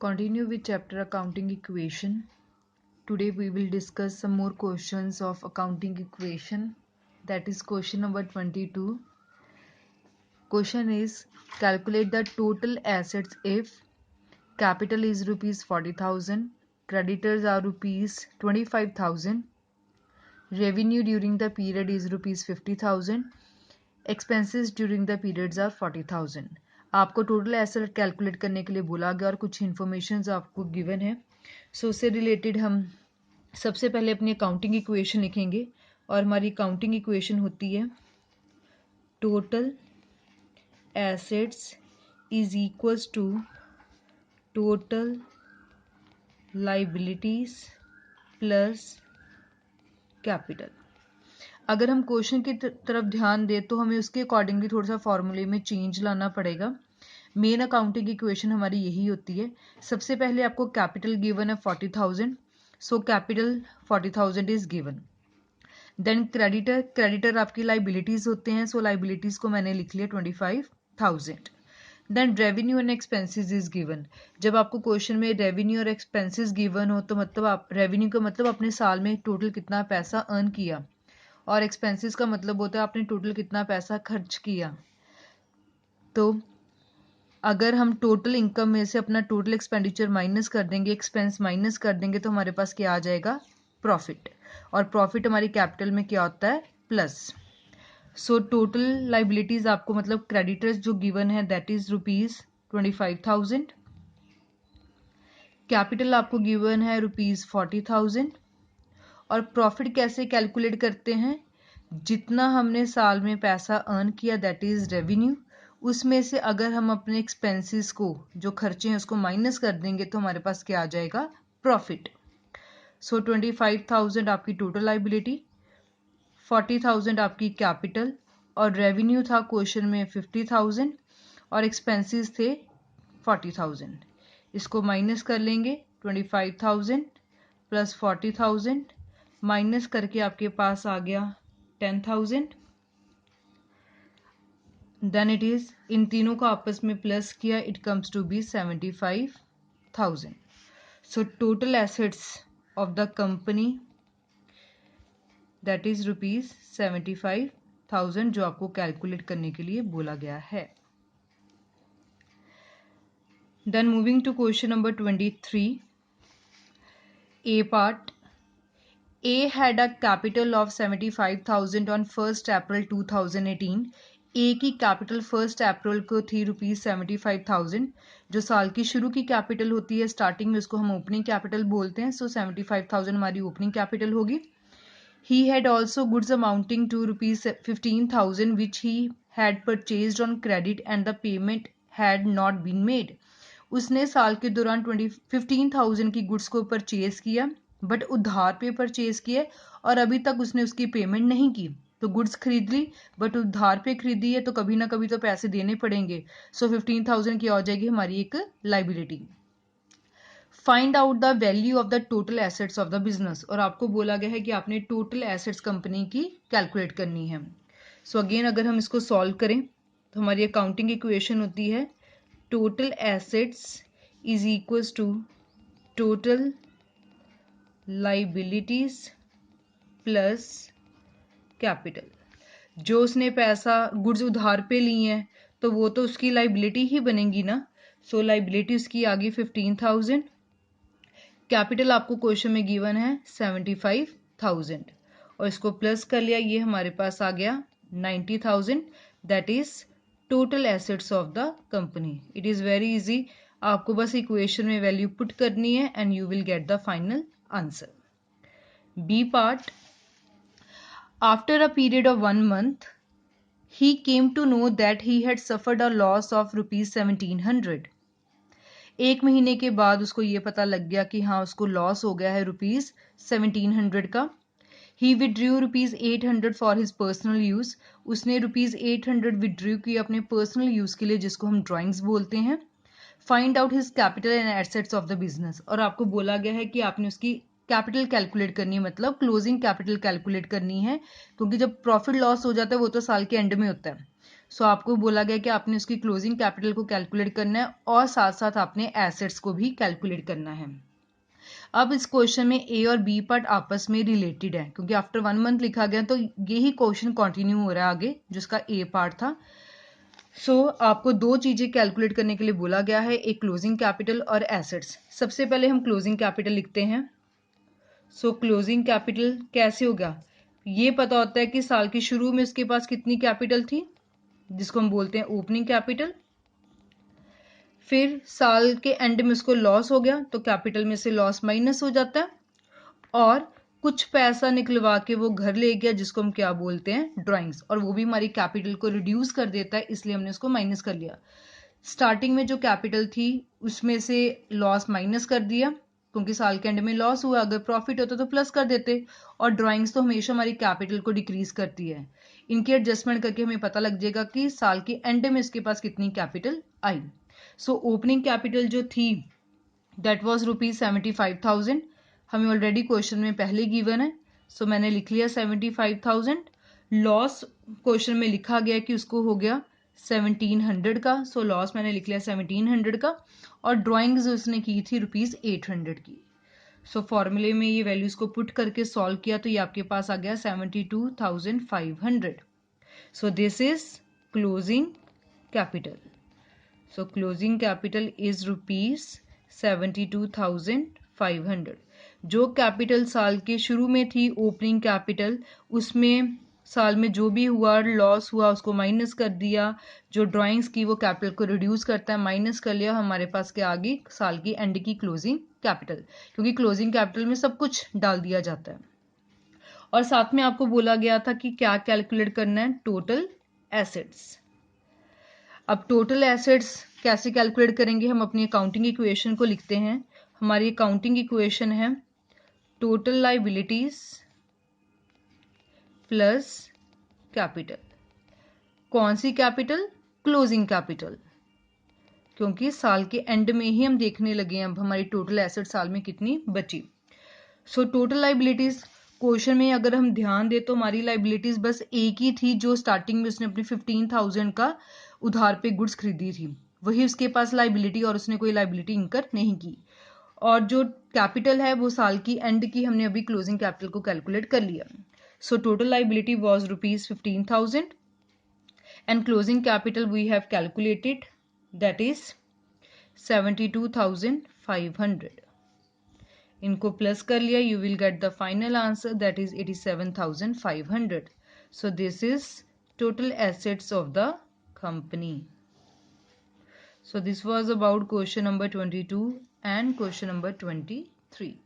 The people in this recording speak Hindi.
Continue with chapter accounting equation. Today we will discuss some more questions of accounting equation. That is question number 22. Question is calculate the total assets if capital is rupees 40,000, creditors are rupees 25,000, revenue during the period is rupees 50,000, expenses during the periods are 40,000. आपको टोटल एसेट कैलकुलेट करने के लिए बोला गया और कुछ इन्फॉर्मेशन आपको गिवन है. सो उससे रिलेटेड हम सबसे पहले अपनी अकाउंटिंग इक्वेशन लिखेंगे और हमारी अकाउंटिंग इक्वेशन होती है total assets is equals to total liabilities plus capital. अगर हम क्वेश्चन की तरफ ध्यान दें तो हमें उसके अकॉर्डिंगली थोड़ा सा फॉर्मूले में चेंज लाना पड़ेगा. मेन अकाउंटिंग इक्वेशन हमारी यही होती है. सबसे पहले आपको कैपिटल गिवन है 40,000, so capital 40,000 is given. Then creditor आपकी लाइबिलिटीज होते हैं, सो लाइबिलिटीज को मैंने लिख लिया 25,000. Then revenue and expenses is given. जब आपको क्वेश्चन में रेवेन्यू और एक्सपेंसेस गिवन हो तो मतलब आप रेवेन्यू का मतलब अपने साल में टोटल कितना पैसा अर्न किया और एक्सपेंसेस का मतलब होता है आपने टोटल कितना पैसा खर्च किया. तो अगर हम टोटल इनकम में से अपना टोटल एक्सपेंडिचर माइनस कर देंगे, एक्सपेंस माइनस कर देंगे तो हमारे पास क्या आ जाएगा? प्रॉफिट. और प्रॉफिट हमारी कैपिटल में क्या होता है? प्लस. सो टोटल लाइबिलिटीज आपको मतलब क्रेडिटर्स जो गिवन है दैट इज रुपीज 25,000. कैपिटल आपको गिवन है रुपीज 40,000. और प्रॉफिट कैसे कैलकुलेट करते हैं? जितना हमने साल में पैसा अर्न किया दैट इज रेवेन्यू, उसमें से अगर हम अपने एक्सपेंसेस को जो खर्चे हैं उसको माइनस कर देंगे तो हमारे पास क्या आ जाएगा? प्रॉफिट. सो 25,000 आपकी टोटल लाइबिलिटी, 40,000 आपकी कैपिटल और रेवेन्यू था क्वेश्चन में 50,000 और एक्सपेंसेस थे 40,000. इसको माइनस कर लेंगे. 25,000 प्लस 40,000 माइनस करके आपके पास आ गया 10,000. देन इट इज इन तीनों को आपस में प्लस किया, it comes to be 75,000. So total assets of the company that is rupees 75,000 जो आपको कैलकुलेट करने के लिए बोला गया है. Then moving to question number 23. A part. A had a capital of 75,000 on 1st April 2018. A की कैपिटल 1st अप्रैल को थी रुपीज 75,000. जो साल की शुरू की कैपिटल होती है स्टार्टिंग में उसको हम ओपनिंग कैपिटल बोलते हैं. सो 75,000 हमारी ओपनिंग कैपिटल होगी. He had also goods amounting to rupees 15,000 which he had purchased on credit and the payment had not been made. उसने साल के दौरान 15,000 की गुड्स को परचेज किया बट उधार पे परचेज किए और अभी तक उसने उसकी पेमेंट नहीं की. तो गुड्स खरीद ली बट उधार पे खरीदी है तो कभी ना कभी तो पैसे देने पड़ेंगे. सो 15,000 क्या हो जाएगी? हमारी एक liability. Find out the value of the total assets of the business. और आपको बोला गया है कि आपने टोटल एसेट्स कंपनी की कैलकुलेट करनी है. सो अगेन अगर हम इसको सॉल्व करें तो हमारी अकाउंटिंग इक्वेशन होती है total assets is equals to total liabilities plus capital. जो उसने पैसा गुड्स उधार पे लिए हैं तो वो तो उसकी लाइबिलिटी ही बनेगी ना. सो लाइबिलिटी उसकी आ गई 15,000. कैपिटल आपको क्वेश्चन में गिवन है 75,000 और इसको प्लस कर लिया, ये हमारे पास आ गया 90,000. That is total assets of the company. It is very easy. आपको बस इक्वेशन में वैल्यू पुट करनी है and you will get the final answer. B part. After a period of 1 month he came to know that he had suffered a loss of rupees 1,700. एक महीने के बाद उसको ये पता लग गया कि हाँ उसको लॉस हो गया है रुपीज 1,700 का. ही withdrew rupees 800 for his personal use. उसने रुपीज 800 विड्रू किया अपने पर्सनल यूज के लिए जिसको हम ड्राइंग्स बोलते हैं. Find out his capital and assets of the business. और आपको बोला गया है कि आपने उसकी कैपिटल कैलकुलेट करनी है, मतलब क्लोजिंग कैपिटल कैलकुलेट करनी है क्योंकि जब प्रॉफिट लॉस हो जाता है वो तो साल के एंड में होता है. सो आपको बोला गया कि आपने उसकी क्लोजिंग कैपिटल को कैलकुलेट करना है और साथ साथ आपने एसेट्स को भी कैलकुलेट करना है। अब इस क्वेश्चन में ए और बी पार्ट आपस में रिलेटेड है, क्योंकि आफ्टर 1 मंथ लिखा गया तो यही क्वेश्चन कंटिन्यू हो रहा है आगे, जिसका ए पार्ट था। सो आपको दो चीजें कैलकुलेट करने के लिए बोला गया है, एक क्लोजिंग कैपिटल और एसेट्स। सबसे पहले हम क्लोजिंग कैपिटल लिखते हैं। सो क्लोजिंग कैपिटल कैसे होगा, ये पता होता है कि साल के शुरू में उसके पास कितनी कैपिटल थी, जिसको हम बोलते हैं ओपनिंग कैपिटल। फिर साल के एंड में उसको लॉस हो गया तो कैपिटल में से लॉस माइनस हो जाता है, और कुछ पैसा निकलवा के वो घर ले गया, जिसको हम क्या बोलते हैं ड्राइंग्स, और वो भी हमारी कैपिटल को रिड्यूस कर देता है, इसलिए हमने उसको माइनस कर लिया। स्टार्टिंग में जो कैपिटल थी उसमें से लॉस माइनस कर दिया, क्योंकि साल के एंड में लॉस हुआ, अगर प्रॉफिट होता तो प्लस कर देते। और ड्राइंग्स तो हमेशा हमारी कैपिटल को डिक्रीज करती है, इनकी एडजस्टमेंट करके हमें पता लग जाएगा कि साल के एंड में इसके पास कितनी capital I. So opening capital जो थी दैट वाज ₹75,000, हमें ऑलरेडी क्वेश्चन में पहले गिवन है, सो मैंने लिख लिया 75,000। लॉस क्वेश्चन में लिखा गया कि उसको हो गया 1700 का, सो लॉस मैंने लिख लिया 1700 का, और ड्राइंग्स उसने की थी ₹800 की। सो फॉर्मूले में ये वैल्यूज को पुट करके सॉल्व किया तो ये आपके पास आ गया 72,500। So this is closing capital. So closing capital is ₹72,500। जो कैपिटल साल के शुरू में थी ओपनिंग कैपिटल, उसमें साल में जो भी हुआ लॉस हुआ उसको माइनस कर दिया, जो ड्राइंग्स की वो कैपिटल को रिड्यूस करता है, माइनस कर लिया, हमारे पास क्या आ गई साल की एंड की क्लोजिंग कैपिटल, क्योंकि क्लोजिंग कैपिटल में सब कुछ डाल दिया जाता है। और साथ में आपको बोला गया था कि क्या कैलकुलेट करना है, टोटल एसेट्स। अब टोटल एसेट्स कैसे कैलकुलेट करेंगे, हम अपनी अकाउंटिंग इक्वेशन को लिखते हैं। हमारी अकाउंटिंग इक्वेशन है टोटल लायबिलिटीज प्लस कैपिटल। कौन सी कैपिटल, क्लोजिंग कैपिटल, क्योंकि साल के एंड में ही हम देखने लगे हैं अब हमारी टोटल एसेट साल में कितनी बची। सो टोटल लायबिलिटीज क्वेश्चन में अगर हम ध्यान दें तो हमारी लायबिलिटीज बस एक ही थी, जो स्टार्टिंग में उसने अपनी 15,000 का उधार पे गुड्स खरीदी थी, वही उसके पास लायबिलिटी, और उसने कोई लायबिलिटी इंकर नहीं की। और जो कैपिटल है वो साल की एंड की हमने अभी क्लोजिंग कैपिटल को कैलकुलेट कर लिया। So total liability was ₹15,000 and closing capital we have calculated, that is 72,500. इनको प्लस कर लिया, you will get the final answer, that is 87,500. So this is total assets of the company. So this was about question number 22 and question number 23.